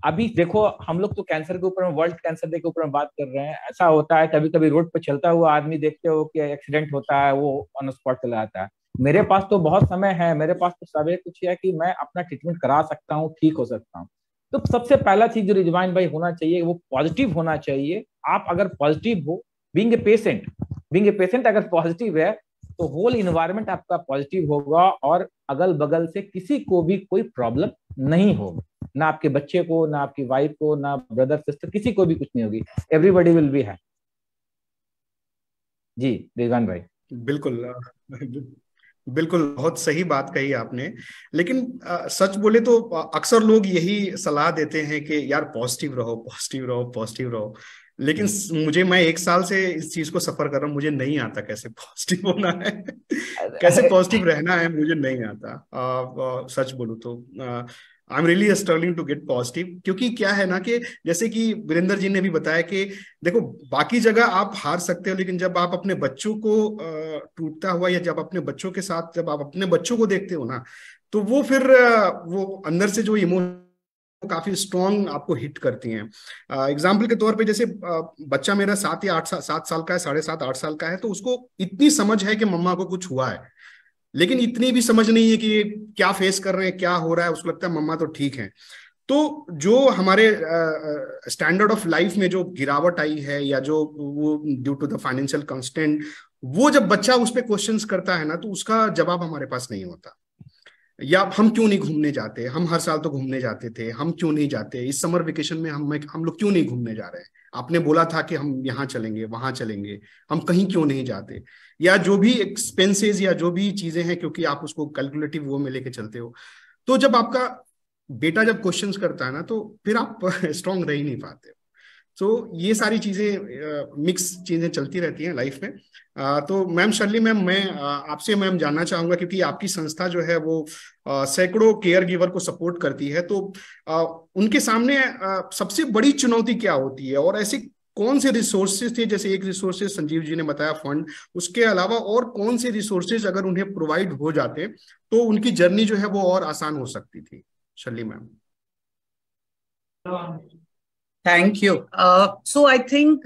Speaker 2: अभी देखो, हम लोग तो कैंसर के ऊपर, वर्ल्ड कैंसर डे के ऊपर बात कर रहे हैं। ऐसा होता है कभी कभी रोड पर चलता हुआ आदमी देखते हो कि एक्सीडेंट होता है, वो ऑन स्पॉट चला जाता है। मेरे पास तो बहुत समय है, मेरे पास तो सब कुछ है कि मैं अपना ट्रीटमेंट करा सकता हूँ, ठीक हो सकता हूँ। तो सबसे पहला चीज जो रिजवान भाई होना चाहिए, वो पॉजिटिव होना चाहिए। आप अगर पॉजिटिव हो, बीइंग ए पेशेंट अगर पॉजिटिव है, तो होल इन्वायरमेंट आपका पॉजिटिव होगा, और अगल बगल से किसी को भी कोई प्रॉब्लम नहीं होगी, ना आपके बच्चे को, ना आपकी वाइफ को, ना ब्रदर सिस्टर, किसी को भी कुछ नहीं होगी। Everybody will be happy. जी रिजवान भाई।
Speaker 1: बिल्कुल बिल्कुल, बहुत सही बात कही आपने। लेकिन सच बोले तो अक्सर लोग यही सलाह देते हैं कि यार पॉजिटिव रहो, पॉजिटिव रहो, पॉजिटिव रहो। लेकिन मैं 1 साल से इस चीज को सफर कर रहा हूँ, मुझे नहीं आता कैसे पॉजिटिव होना है, कैसे पॉजिटिव रहना है, मुझे नहीं आता। सच बोलूं तो I am really struggling to get positive. क्योंकि क्या है ना कि जैसे कि वीरेंद्र जी ने भी बताया कि देखो, बाकी जगह आप हार सकते हो, लेकिन जब आप अपने बच्चों को टूटता हुआ, या जब अपने बच्चों के साथ जब आप अपने बच्चों को देखते हो ना, तो वो फिर वो अंदर से जो इमोशन काफी स्ट्रॉन्ग आपको हिट करती हैं। एग्जाम्पल के तौर पे, जैसे बच्चा मेरा 7 साल का है, 7.5-8 साल का है, तो उसको इतनी समझ है कि मम्मा को कुछ हुआ है, लेकिन इतनी भी समझ नहीं है कि ये क्या फेस कर रहे हैं, क्या हो रहा है। उसको लगता है मम्मा तो ठीक है। तो जो हमारे स्टैंडर्ड ऑफ लाइफ में जो गिरावट आई है, या जो वो due to the financial constant, वो जब बच्चा उस पर क्वेश्चंस करता है ना, तो उसका जवाब हमारे पास नहीं होता। या हम क्यों नहीं घूमने जाते, हम हर साल तो घूमने जाते थे, हम क्यों नहीं जाते इस समर वेकेशन में, हम लोग क्यों नहीं घूमने जा रहे हैं, आपने बोला था कि हम यहाँ चलेंगे, वहां चलेंगे, हम कहीं क्यों नहीं जाते। या जो भी एक्सपेंसेस या जो भी चीजें हैं, क्योंकि आप उसको कैलकुलेटिव वो में लेके चलते हो। तो जब आपका बेटा जब क्वेश्चंस करता है ना, तो फिर आप स्ट्रांग रह ही नहीं पाते। तो ये सारी चीजें मिक्स चीजें चलती रहती हैं लाइफ में। तो मैम शर्ली मैम, मैं आपसे मैम जानना चाहूंगा, क्योंकि आपकी संस्था जो है वो सैकड़ों केयर गिवर को सपोर्ट करती है, तो उनके सामने सबसे बड़ी चुनौती क्या होती है, और ऐसे कौन से रिसोर्सेज थे। जैसे एक रिसोर्सेज संजीव जी ने बताया फंड, उसके अलावा और कौन से रिसोर्सेज अगर उन्हें प्रोवाइड हो जाते तो उनकी जर्नी जो है वो और आसान हो सकती थी। Shirley ma'am.
Speaker 3: Thank you. So I think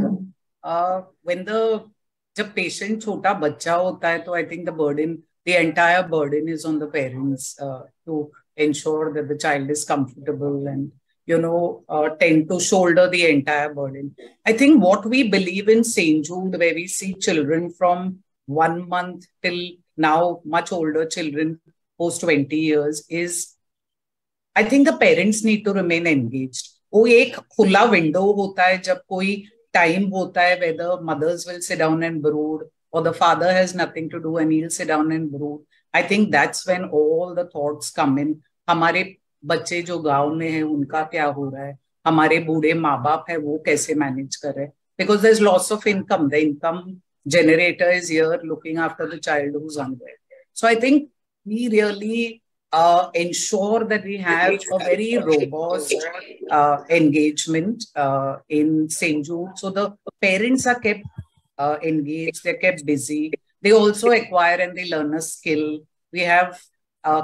Speaker 3: when जब पेशेंट छोटा बच्चा होता है, तो I think the entire burden is on the parents to ensure that the child is comfortable and tend to shoulder the entire burden. I think what we believe in St. Jude, where we see children from 1 month till now much older children post 20 years is, I think the parents need to remain engaged. वो एक खुला विंडो होता है जब कोई टाइम होता है where the mothers will sit down and brood or the father has nothing to do and he'll sit down and brood. I think that's when all the thoughts come in. हमारे बच्चे जो गांव में है उनका क्या हो रहा है, हमारे बूढ़े माँ बाप है वो कैसे मैनेज कर रहे हैं, because there's loss of income. The income generator is here looking after the child who's unwell. So I think we really ensure that we have a very robust engagement in St. Jude. So the parents are kept engaged, they're kept busy. They also acquire and they learn a skill. We have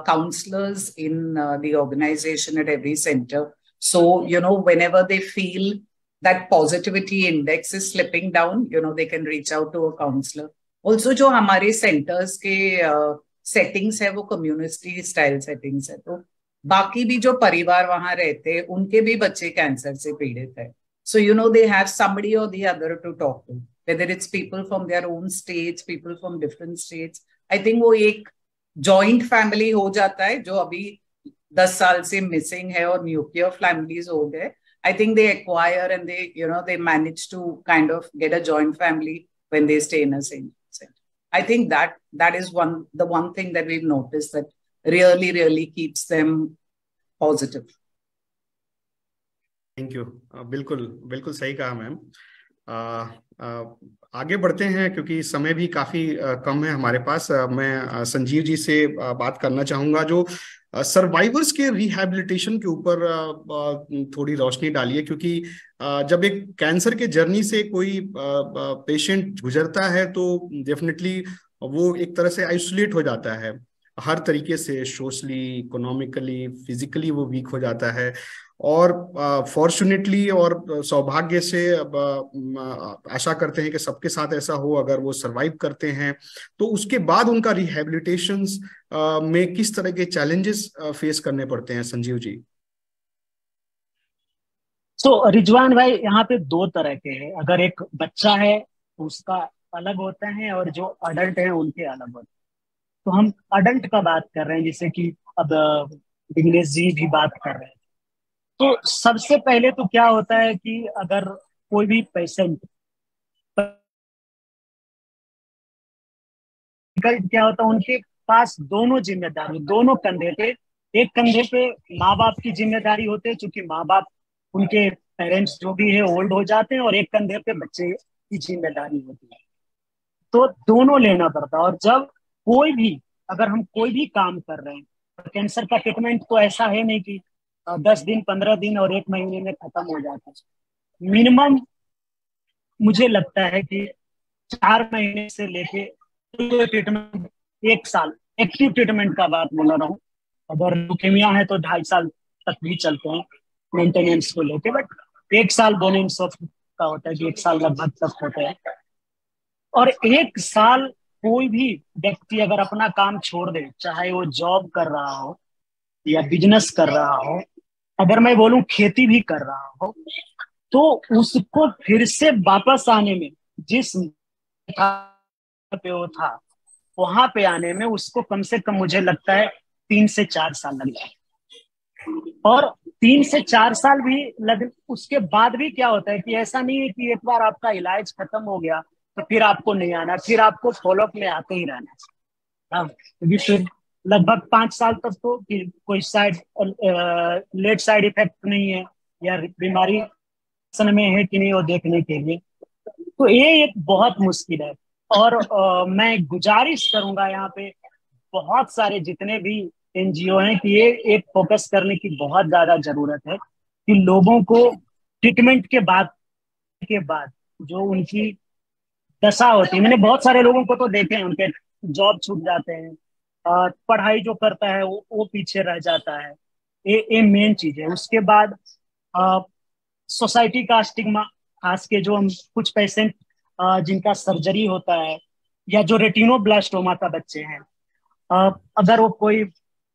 Speaker 3: counselors in the organization at every center. So, you know, whenever they feel that positivity index is slipping down, you know, they can reach out to a counselor. Also, जो हमारे centers के settings है वो community style settings है, तो बाकी भी जो परिवार वहाँ रहते हैं उनके भी बच्चे कैंसर से पीड़ित है. So, you know, they have somebody or the other to talk to, whether it's people from their own states, people from different states. I think वो एक joint family हो जाता है जो अभी 10 साल से missing है और nuclear families हो गए. I think they acquire and they, you know, they manage to kind of get a joint family when they stay in a same center. I think that is the one thing that we've noticed that really keeps them positive.
Speaker 1: Thank you. बिल्कुल बिल्कुल सही कहा मैम. आगे बढ़ते हैं क्योंकि समय भी काफी कम है हमारे पास. मैं संजीव जी से बात करना चाहूंगा जो सर्वाइवर्स के रिहैबिलिटेशन के ऊपर थोड़ी रोशनी डालिए, क्योंकि जब एक कैंसर के जर्नी से कोई पेशेंट गुजरता है तो डेफिनेटली वो एक तरह से आइसोलेट हो जाता है हर तरीके से, सोशली, इकोनॉमिकली, फिजिकली वो वीक हो जाता है. और फॉर्चुनेटली और सौभाग्य से आशा करते हैं कि सबके साथ ऐसा हो, अगर वो सरवाइव करते हैं तो उसके बाद उनका रिहैबिलिटेशन में किस तरह के चैलेंजेस फेस करने पड़ते हैं संजीव जी?
Speaker 4: तो रिजवान भाई यहाँ पे 2 तरह के हैं. अगर एक बच्चा है उसका अलग होता है और जो अडल्ट है उनके अलग होते हैं. तो हम अडल्ट का बात कर रहे हैं, जैसे कि अब विघ्नेश जी भी बात कर रहे हैं. तो सबसे पहले तो क्या होता है कि अगर कोई भी पेशेंट क्या होता है, उनके पास दोनों जिम्मेदारी, दोनों कंधे पे, एक कंधे पे माँ बाप की जिम्मेदारी होती है क्योंकि माँ बाप उनके पेरेंट्स जो भी है ओल्ड हो जाते हैं, और एक कंधे पे बच्चे की जिम्मेदारी होती है. तो दोनों लेना पड़ता है. और जब अगर हम कोई भी काम कर रहे हैं, तो कैंसर का ट्रीटमेंट तो ऐसा है नहीं कि 10 दिन 15 दिन और 1 महीने में खत्म हो जाता है. मिनिमम मुझे लगता है कि 4 महीने से लेके ट्रीटमेंट 1 साल, एक्टिव ट्रीटमेंट का बात बोल रहा हूँ. अगर ल्यूकेमिया है तो 2.5 साल तक भी चलते हैं मेंटेनेंस को लेके, बट 1 साल बोनेंस का होता है कि 1 साल लगभग तक होता है. और 1 साल कोई भी व्यक्ति अगर अपना काम छोड़ दे, चाहे वो जॉब कर रहा हो या बिजनेस कर रहा हो, अगर मैं बोलूं खेती भी कर रहा हो, तो उसको फिर से वापस आने में, जिस पे वो था वहां पे आने में उसको कम से कम मुझे लगता है 3 से 4 साल लग जाए. और 3 से 4 साल भी उसके बाद भी क्या होता है कि ऐसा नहीं है कि एक बार आपका इलाज खत्म हो गया तो फिर आपको नहीं आना, फिर आपको फॉलोअप में आते ही रहना. क्योंकि फिर लगभग 5 साल तक तो कोई लेट साइड इफेक्ट नहीं है या बीमारी में है कि नहीं वो देखने के लिए. तो ये एक बहुत मुश्किल है. और मैं गुजारिश करूंगा यहाँ पे बहुत सारे जितने भी एनजीओ हैं कि ये एक फोकस करने की बहुत ज्यादा जरूरत है कि लोगों को ट्रीटमेंट के बाद जो उनकी दशा होती है, मैंने बहुत सारे लोगों को तो देखे हैं, उनके जॉब छूट जाते हैं, पढ़ाई जो करता है वो पीछे रह जाता है. ये मेन चीज है. उसके बाद सोसाइटी का स्टिग्मा, खास के जो हम कुछ पेशेंट जिनका सर्जरी होता है या जो रेटिनोब्लास्टोमा का बच्चे हैं, अगर वो कोई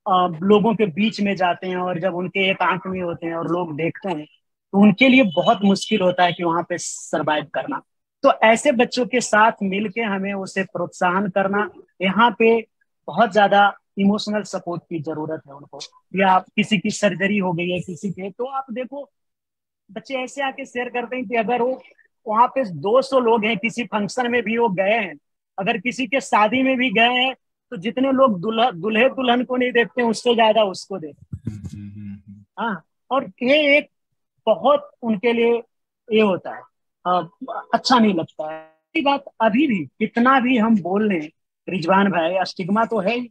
Speaker 4: लोगों के बीच में जाते हैं और जब उनके एक आंख में होते हैं और लोग देखते हैं तो उनके लिए बहुत मुश्किल होता है कि वहां पे सरवाइव करना. तो ऐसे बच्चों के साथ मिलके हमें उसे प्रोत्साहन करना, यहाँ पे बहुत ज्यादा इमोशनल सपोर्ट की जरूरत है उनको। या किसी की सर्जरी हो गई है किसी के, तो आप देखो बच्चे ऐसे आके शेयर करते हैं कि अगर वो वहां पे 200 लोग हैं, किसी फंक्शन में भी वो गए हैं, अगर किसी के शादी में भी गए हैं, तो जितने लोग दूल्हे दुल्हन को नहीं देखते उससे ज्यादा उसको देखते। हाँ, और ये एक बहुत उनके लिए ये होता है, अच्छा नहीं लगता है। ये बात अभी भी कितना भी हम बोल लें रिजवान भाई, स्टिग्मा तो है ही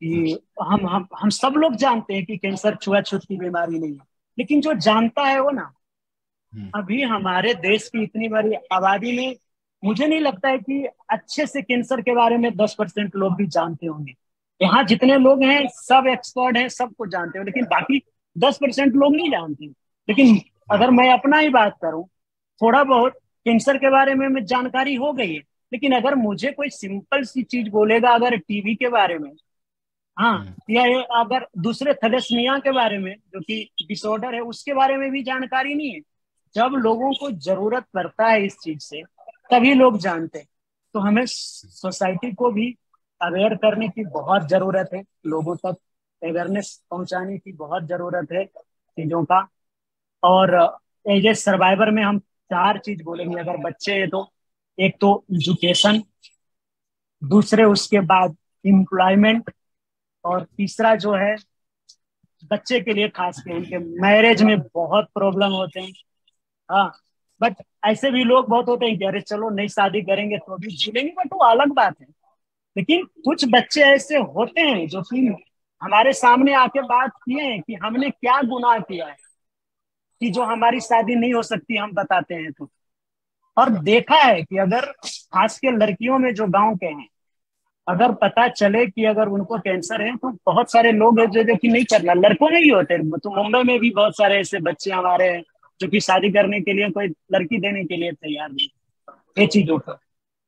Speaker 4: कि हम सब लोग जानते हैं कि कैंसर छुआछूत की बीमारी नहीं है, लेकिन जो जानता है वो ना, अभी हमारे देश की इतनी बड़ी आबादी में मुझे नहीं लगता है कि अच्छे से कैंसर के बारे में 10% लोग भी जानते होंगे। यहाँ जितने लोग हैं सब एक्सपर्ट हैं, सबको जानते हो, लेकिन बाकी 10% लोग नहीं जानते। लेकिन अगर मैं अपना ही बात करूं, थोड़ा बहुत कैंसर के बारे में जानकारी हो गई है, लेकिन अगर मुझे कोई सिंपल सी चीज बोलेगा अगर टीबी के बारे में, हाँ, या अगर दूसरे थैलेसीमिया के बारे में जो कि डिसऑर्डर है उसके बारे में भी जानकारी नहीं है। जब लोगों को जरूरत पड़ता है इस चीज से तभी लोग जानते हैं। तो हमें सोसाइटी को भी अवेयर करने की बहुत जरूरत है, लोगों तक अवेयरनेस पहुंचाने की बहुत जरूरत है चीजों का। और एज ए सर्वाइवर में हम 4 चीज बोलेंगे अगर बच्चे हैं तो। एक तो एजुकेशन, दूसरे उसके बाद एम्प्लॉयमेंट, और तीसरा जो है बच्चे के लिए खास के उनके मैरिज में बहुत प्रॉब्लम होते हैं। हाँ, बट ऐसे भी लोग बहुत होते हैं कि अरे चलो नई शादी करेंगे तो अभी जी लेंगे, बट वो अलग बात है। लेकिन कुछ बच्चे ऐसे होते हैं जो कि हमारे सामने आके बात किए हैं कि हमने क्या गुनाह किया है कि जो हमारी शादी नहीं हो सकती, हम बताते हैं तो। और देखा है कि अगर खास के लड़कियों में जो गांव के हैं, अगर पता चले कि अगर उनको कैंसर है तो बहुत सारे लोग हैं जो कि नहीं करना, लड़कों में ही होते हैं। तो मुंबई में भी बहुत सारे ऐसे बच्चे हमारे हैं जो कि शादी करने के लिए कोई लड़की देने के लिए तैयार नहीं। ये चीजों का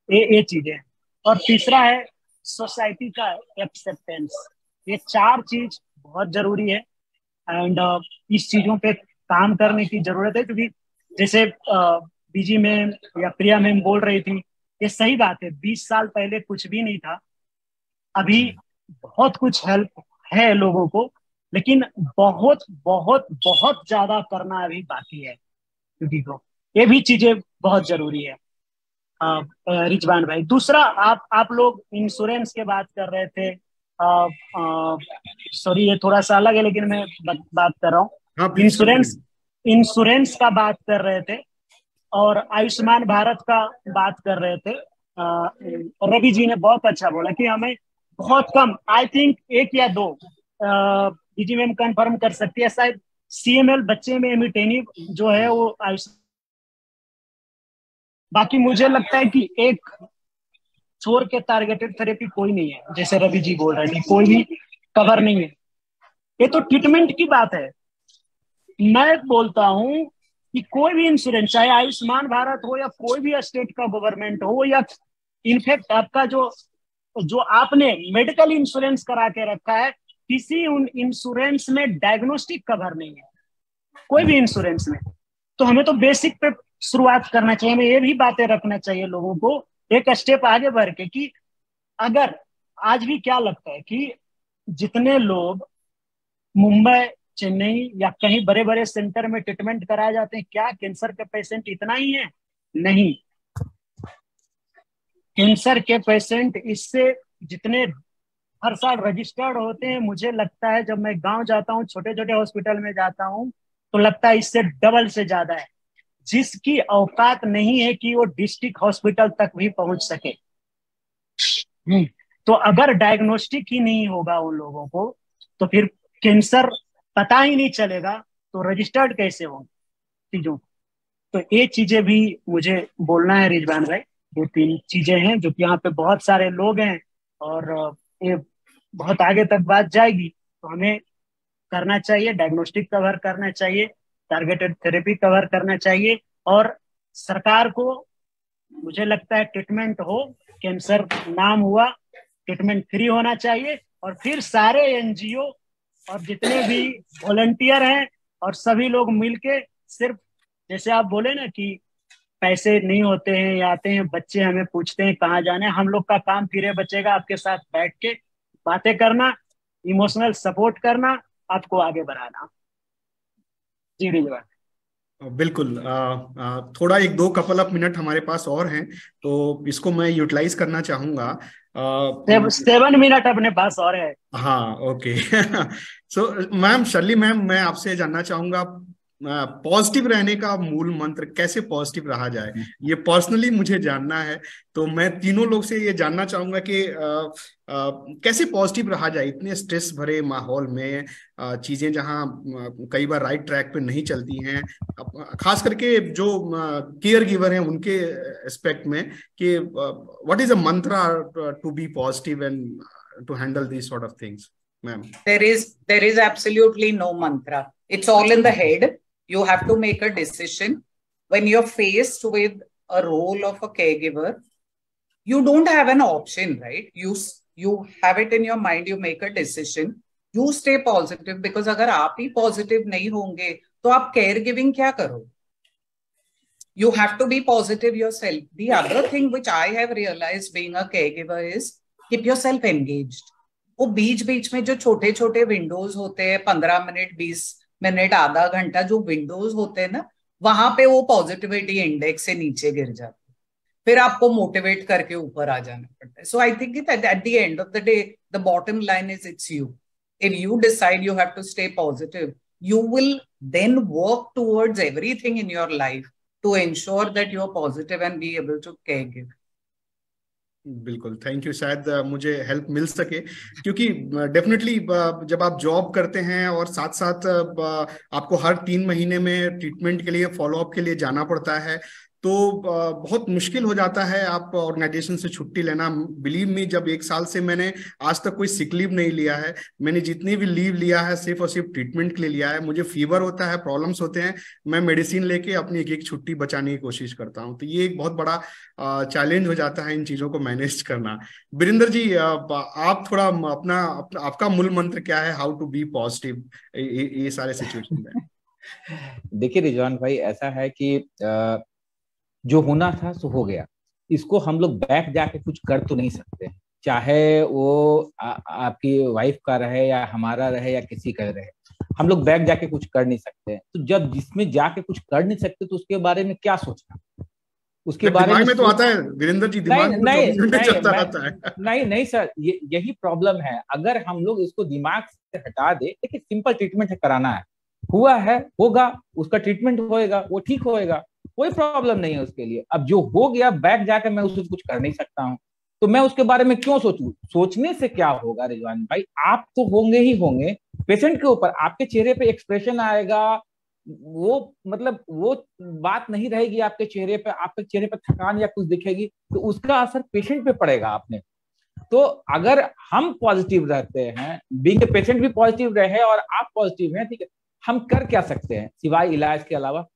Speaker 4: ये चीजें। और तीसरा है सोसाइटी का एक्सेप्टेंस। ये 4 चीज बहुत जरूरी है। एंड इस चीजों पे काम करने की जरूरत है, क्योंकि जैसे बीजी मैम या प्रिया मैम बोल रही थी, ये सही बात है। 20 साल पहले कुछ भी नहीं था, अभी बहुत कुछ हेल्प है लोगों को, लेकिन बहुत बहुत बहुत ज्यादा करना अभी बाकी है क्योंकि को ये भी चीजें बहुत जरूरी है। रिजवान भाई, दूसरा आप लोग इंश्योरेंस के बात कर रहे थे। सॉरी ये थोड़ा सा अलग है लेकिन मैं बात कर रहा हूँ। इंश्योरेंस का बात कर रहे थे और आयुष्मान भारत का बात कर रहे थे। रवि जी ने बहुत अच्छा बोला कि हमें बहुत कम, आई थिंक 1 या 2, बीजी मैम कंफर्म कर सकती है शायद, CML बच्चे में एमिटेनिव जो है वो आयुष्मान। बाकी मुझे लगता है कि एक छोर के टारगेटेड थेरेपी कोई नहीं है, जैसे रवि जी बोल रहे थे, कोई भी कवर नहीं है। ये तो ट्रीटमेंट की बात है। मैं बोलता हूं कि कोई भी इंश्योरेंस, चाहे आयुष्मान भारत हो या कोई भी स्टेट का गवर्नमेंट हो, या इनफैक्ट आपका जो आपने मेडिकल इंश्योरेंस करा के रखा है, किसी उन इंश्योरेंस में डायग्नोस्टिक कवर नहीं है, कोई भी इंश्योरेंस में। तो हमें तो बेसिक पे शुरुआत करना चाहिए। हमें ये भी बातें रखना चाहिए लोगों को एक स्टेप आगे बढ़ के, कि अगर आज भी क्या लगता है कि जितने लोग मुंबई, चेन्नई या कहीं बड़े बड़े सेंटर में ट्रीटमेंट कराए जाते हैं, क्या कैंसर के पेशेंट इतना ही है? नहीं, कैंसर के पेशेंट इससे जितने हर साल रजिस्टर्ड होते हैं, मुझे लगता है जब मैं गांव जाता हूँ, छोटे छोटे हॉस्पिटल में जाता हूँ, तो लगता है इससे डबल से ज्यादा है, जिसकी औकात नहीं है कि वो डिस्ट्रिक्ट हॉस्पिटल तक भी पहुंच सके। तो अगर डायग्नोस्टिक ही नहीं होगा उन लोगों को, तो फिर कैंसर पता ही नहीं चलेगा, तो रजिस्टर्ड कैसे होंगे चीजों। तो ये चीजें भी मुझे बोलना है रिजवान भाई। 2-3 चीजें हैं जो कि यहाँ पे बहुत सारे लोग हैं और ये बहुत आगे तक बात जाएगी। तो हमें करना चाहिए, डायग्नोस्टिक कवर करना चाहिए, टारगेटेड थेरेपी कवर करना चाहिए, और सरकार को मुझे लगता है ट्रीटमेंट हो, कैंसर नाम हुआ, ट्रीटमेंट फ्री होना चाहिए। और फिर सारे NGO और जितने भी वॉलंटियर हैं और सभी लोग मिलके, सिर्फ जैसे आप बोले ना कि पैसे नहीं होते हैं या आते हैं बच्चे हमें पूछते हैं कहाँ जाना है, हम लोग का काम फिर बचेगा आपके साथ बैठ के बातें करना, इमोशनल सपोर्ट करना, आपको आगे बढ़ाना। जी रिजवान।
Speaker 1: बिल्कुल। थोड़ा एक दो कपल ऑफ मिनट हमारे पास और हैं, तो इसको मैं यूटिलाइज करना चाहूंगा।
Speaker 4: 7 मिनट अपने पास और है।
Speaker 1: हाँ, okay. So ma'am, Shirley ma'am, मैं आपसे जानना चाहूंगा पॉजिटिव रहने का मूल मंत्र, कैसे पॉजिटिव रहा जाए, ये पर्सनली मुझे जानना है। तो मैं तीनों लोग से ये जानना चाहूंगा कि कैसे पॉजिटिव रहा जाए इतने स्ट्रेस भरे माहौल में, चीजें जहां कई बार राइट ट्रैक पे नहीं चलती हैं, खास करके जो केयर गिवर हैं उनके एस्पेक्ट में, कि what is a mantra to be positive and to handle these sort of things, ma'am?
Speaker 3: There is absolutely no mantra. It's all in the head. You have to make a decision. When you're faced with a role of a caregiver, you don't have an option, right? You have it in your mind. You make a decision. You stay positive, because अगर आप ही positive नहीं होंगे तो आप caregiving क्या करोगे? You have to be positive yourself. The other thing which I have realized being a caregiver is keep yourself engaged. वो बीच बीच में जो छोटे छोटे विंडोज होते हैं, 15 मिनट 20 मिनट आधा घंटा जो विंडोज होते हैं ना, वहां पे वो पॉजिटिविटी इंडेक्स से नीचे गिर जाते हैं, फिर आपको मोटिवेट करके ऊपर आ जाना पड़ता है. So I think that at the end of the day the bottom line is it's you. If you decide you have to stay positive, you will then work towards everything in your life to ensure that you are positive and be able to caregive.
Speaker 1: बिल्कुल, थैंक यू. शायद मुझे हेल्प मिल सके, क्योंकि डेफिनेटली जब आप जॉब करते हैं और साथ साथ आपको हर 3 महीने में ट्रीटमेंट के लिए, फॉलोअप के लिए जाना पड़ता है, तो बहुत मुश्किल हो जाता है आप ऑर्गेनाइजेशन से छुट्टी लेना. बिलीव मी, जब 1 साल से मैंने आज तक कोई सिक लीव नहीं लिया है. मैंने जितनी भी लीव लिया है सिर्फ और सिर्फ ट्रीटमेंट के लिए लिया है. मुझे फीवर होता है, प्रॉब्लम्स होते हैं, मैं मेडिसिन लेके अपनी एक एक छुट्टी बचाने की कोशिश करता हूं. तो ये एक बहुत बड़ा चैलेंज हो जाता है इन चीजों को मैनेज करना. वीरेंद्र जी, आप थोड़ा आपका मूल मंत्र क्या है, हाउ टू बी पॉजिटिव ये सारे सिचुएशन में?
Speaker 2: देखिए रिजवान भाई, ऐसा है कि जो होना था सो हो गया. इसको हम लोग बैक जाके कुछ कर तो नहीं सकते, चाहे वो आपकी वाइफ का रहे या हमारा रहे या किसी का रहे. हम लोग बैक जाके कुछ कर नहीं सकते. तो जब जिसमें जाके कुछ कर नहीं सकते तो उसके बारे में क्या सोचना, उसके बारे में तो आता है वीरेंद्र जी, दिमाग में नहीं चलता रहता है. नहीं सर, यही प्रॉब्लम है. अगर हम लोग इसको दिमाग से हटा दे, देखिए सिंपल ट्रीटमेंट है, कराना है, हुआ है होगा, उसका ट्रीटमेंट होएगा, वो ठीक होएगा, कोई प्रॉब्लम नहीं है उसके लिए. अब जो हो गया, बैक जाकर मैं उससे कुछ कर नहीं सकता हूँ, तो मैं उसके बारे में क्यों सोचूं? सोचने से क्या होगा रिजवान भाई, आप तो होंगे ही होंगे. पेशेंट के ऊपर आपके चेहरे पे एक्सप्रेशन आएगा, वो मतलब वो बात नहीं रहेगी आपके चेहरे पे थकान या कुछ दिखेगी, तो उसका असर पेशेंट पे पड़ेगा आपने. तो अगर हम पॉजिटिव रहते हैं, बीइंग ए पेशेंट भी पॉजिटिव रहे और आप पॉजिटिव हैं, ठीक है, हम कर क्या सकते हैं सिवाय इलाज के अलावा?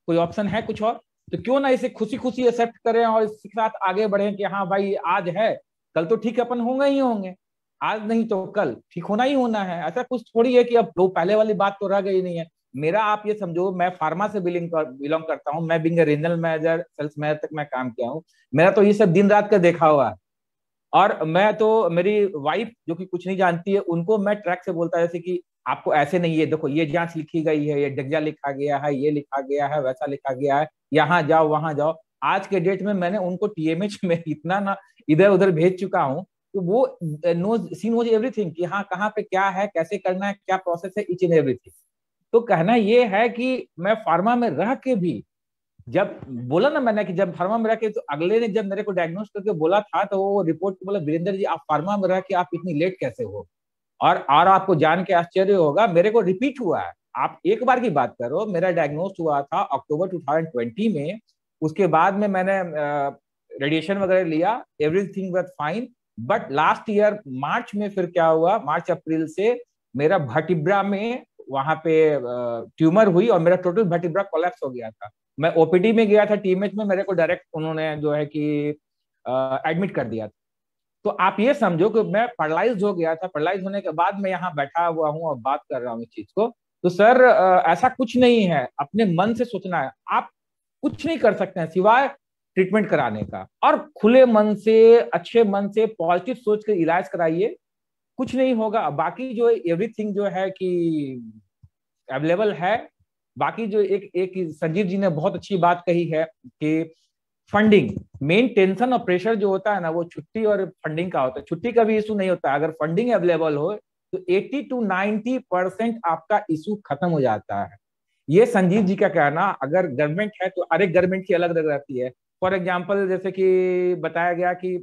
Speaker 2: कोई ऑप्शन है कुछ और? तो क्यों ना इसे खुशी खुशी एक्सेप्ट करें और इसके साथ आगे बढ़ें कि हाँ भाई, आज है, कल तो ठीक अपन होंगे ही होंगे, आज नहीं तो कल ठीक होना ही होना है. ऐसा कुछ थोड़ी है कि अब वो पहले वाली बात तो रह गई नहीं है. मेरा आप ये समझो, मैं फार्मा से बिलोंग करता हूँ. मैं being regional manager, sales manager तक मैं काम किया हूँ. मेरा तो ये सब दिन रात का देखा हुआ है. और मैं तो, मेरी वाइफ जो कि कुछ नहीं जानती है, उनको मैं ट्रैक से बोलता है जैसे कि आपको ऐसे नहीं है, देखो ये जांच लिखी गई है, ये डग्जा लिखा गया है, ये लिखा गया है, वैसा लिखा गया है, यहाँ जाओ वहां जाओ. आज के डेट में मैंने उनको टीएमएच में इतना ना इधर उधर भेज चुका हूँ, तो वो नोज एवरीथिंग कि हाँ कहाँ पे क्या है, कैसे करना है, क्या प्रोसेस है, ईच एंड एवरीथिंग. तो कहना ये है कि मैं फार्मा में रह के भी, जब बोला ना मैंने कि जब फार्मा में रह के, तो अगले ने जब मेरे को डायग्नोस करके बोला था, तो वो रिपोर्ट बोला, वीरेंद्र जी आप फार्मा में रह के आप इतनी लेट कैसे हो? और आपको जान के आश्चर्य होगा, मेरे को रिपीट हुआ है. आप एक बार की बात करो, मेरा डायग्नोस हुआ था अक्टूबर 2020 में. उसके बाद में मैंने रेडिएशन वगैरह लिया, everything was fine. But last year March में फिर क्या हुआ, मार्च अप्रैल से मेरा वर्टिब्रा में वहां पे ट्यूमर हुई और मेरा टोटल वर्टिब्रा कोलैप्स हो गया था. मैं ओपीडी में गया था टीएमएच में, मेरे को डायरेक्ट उन्होंने जो है कि एडमिट कर दिया था. तो आप ये समझो कि मैं पैरालाइज हो गया था. पैरालाइज होने के बाद मैं यहाँ बैठा हुआ हूँ और बात कर रहा हूँ इस चीज को. तो सर ऐसा कुछ नहीं है, अपने मन से सोचना है. आप कुछ नहीं कर सकते हैं सिवाय ट्रीटमेंट कराने का। और खुले मन से, अच्छे मन से, पॉजिटिव सोच के इलाज कराइए, कुछ नहीं होगा। बाकी जो एवरीथिंग जो है कि अवेलेबल है। बाकी जो एक संजीव जी ने बहुत अच्छी बात कही है कि फंडिंग, मेन टेंशन और प्रेशर जो होता है ना वो छुट्टी और फंडिंग का होता है। छुट्टी का भी इशू नहीं होता, अगर फंडिंग अवेलेबल हो तो 80 to 90% आपका इशू खत्म हो जाता है। ये संजीव जी का कहना। अगर गवर्नमेंट है तो हर एक गवर्नमेंट की अलग अलग रहती है। फॉर एग्जाम्पल जैसे कि बताया गया कि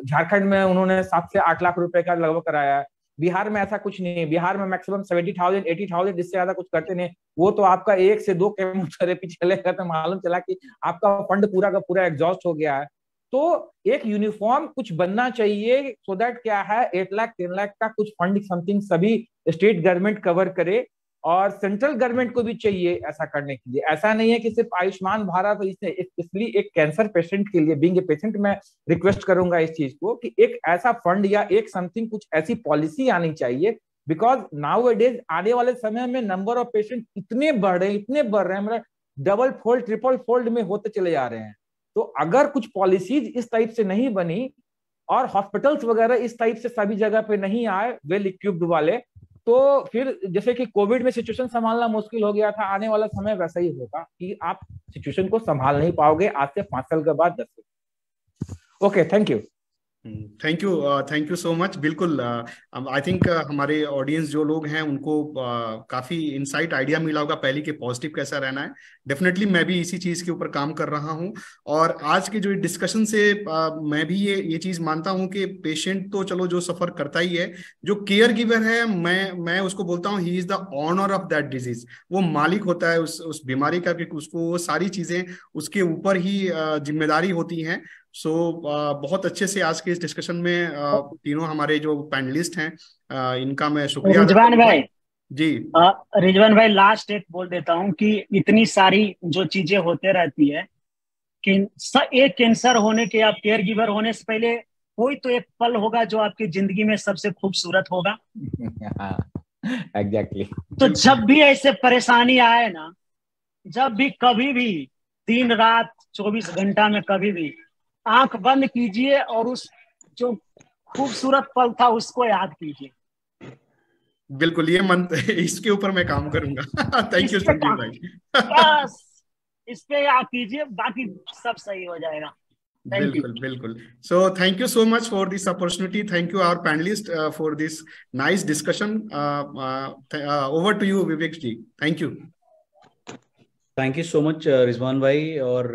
Speaker 2: झारखंड में उन्होंने 7 से 8 लाख रुपए का लगभग कराया है। बिहार में ऐसा कुछ नहीं है, बिहार में मैक्सिमम 70,000 80,000, इससे ज्यादा कुछ करते नहीं। वो तो आपका 1 से 2 केमोथेरेपी चलेगा तो मालूम चला कि आपका फंड पूरा का पूरा एग्जॉस्ट हो गया है। तो एक यूनिफॉर्म कुछ बनना चाहिए सो दैट क्या है 8 लाख 10 लाख का कुछ फंड समथिंग सभी स्टेट गवर्नमेंट कवर करे, और सेंट्रल गवर्नमेंट को भी चाहिए ऐसा करने के लिए। ऐसा नहीं है कि सिर्फ आयुष्मान भारत, इसलिए एक कैंसर पेशेंट के लिए, बीइंग ए पेशेंट, मैं रिक्वेस्ट करूंगा इस चीज को कि एक ऐसा फंड या एक समथिंग कुछ ऐसी पॉलिसी आनी चाहिए। बिकॉज नाउ डेज आने वाले समय में नंबर ऑफ पेशेंट इतने बढ़ रहे हैं, मतलब डबल फोल्ड ट्रिपल फोल्ड में होते चले जा रहे हैं। तो अगर कुछ पॉलिसीज इस टाइप से नहीं बनी और हॉस्पिटल्स वगैरह इस टाइप से सभी जगह पे नहीं आए वेल इक्विप्ड वाले, तो फिर जैसे कि कोविड में सिचुएशन संभालना मुश्किल हो गया था, आने वाला समय वैसा ही होगा कि आप सिचुएशन को संभाल नहीं पाओगे आज से 5 साल के बाद, 10 साल। Okay, thank you.
Speaker 1: Thank you so much. बिल्कुल, आई थिंक हमारे ऑडियंस जो लोग हैं उनको काफी इनसाइट आइडिया मिला होगा पहले कि पॉजिटिव कैसा रहना है। डेफिनेटली मैं भी इसी चीज के ऊपर काम कर रहा हूं, और आज के जो डिस्कशन से मैं भी ये चीज मानता हूं कि पेशेंट तो चलो जो सफर करता ही है, जो केयर गिवर है मैं उसको बोलता हूं he is the owner of that disease. वो मालिक होता है उस बीमारी का, क्योंकि उसको वो सारी चीजें उसके ऊपर ही जिम्मेदारी होती हैं। सो बहुत अच्छे से आज के इस डिस्कशन में तीनों हमारे जो पैनलिस्ट हैं इनका मैं शुक्रिया
Speaker 4: रिजवान भाई
Speaker 1: जी।
Speaker 4: रिजवान भाई, लास्ट एक बोल देता हूँ कि इतनी सारी जो चीजें होते रहती है कि एक कैंसर होने के, आप केयर गिवर होने से पहले कोई तो एक पल होगा जो आपकी जिंदगी में सबसे खूबसूरत होगा।
Speaker 2: एग्जैक्टली।
Speaker 4: तो जब भी ऐसे परेशानी आए ना, जब भी कभी भी दिन रात 24 घंटा में कभी भी आंख बंद कीजिए और उस जो खूबसूरत पल था उसको याद कीजिए।
Speaker 1: बिल्कुल, ये मन इसके ऊपर मैं काम करूंगा। थैंक यू संजीव भाई।
Speaker 4: बस इस पे याद कीजिए, बाकी सब सही हो जाएगा।
Speaker 1: बिल्कुल। So thank you so much for this opportunity. Thank you our panelists for this nice discussion. Over to you Vivek ji. Thank you.
Speaker 5: Thank you so much Rizwan भाई। और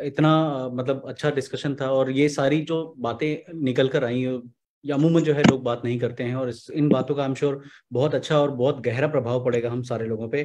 Speaker 5: इतना मतलब अच्छा डिस्कशन था, और ये सारी जो बातें निकल कर आई अमूमन जो है लोग बात नहीं करते हैं, और इन बातों का आई एम श्योर बहुत अच्छा और बहुत गहरा प्रभाव पड़ेगा हम सारे लोगों पे।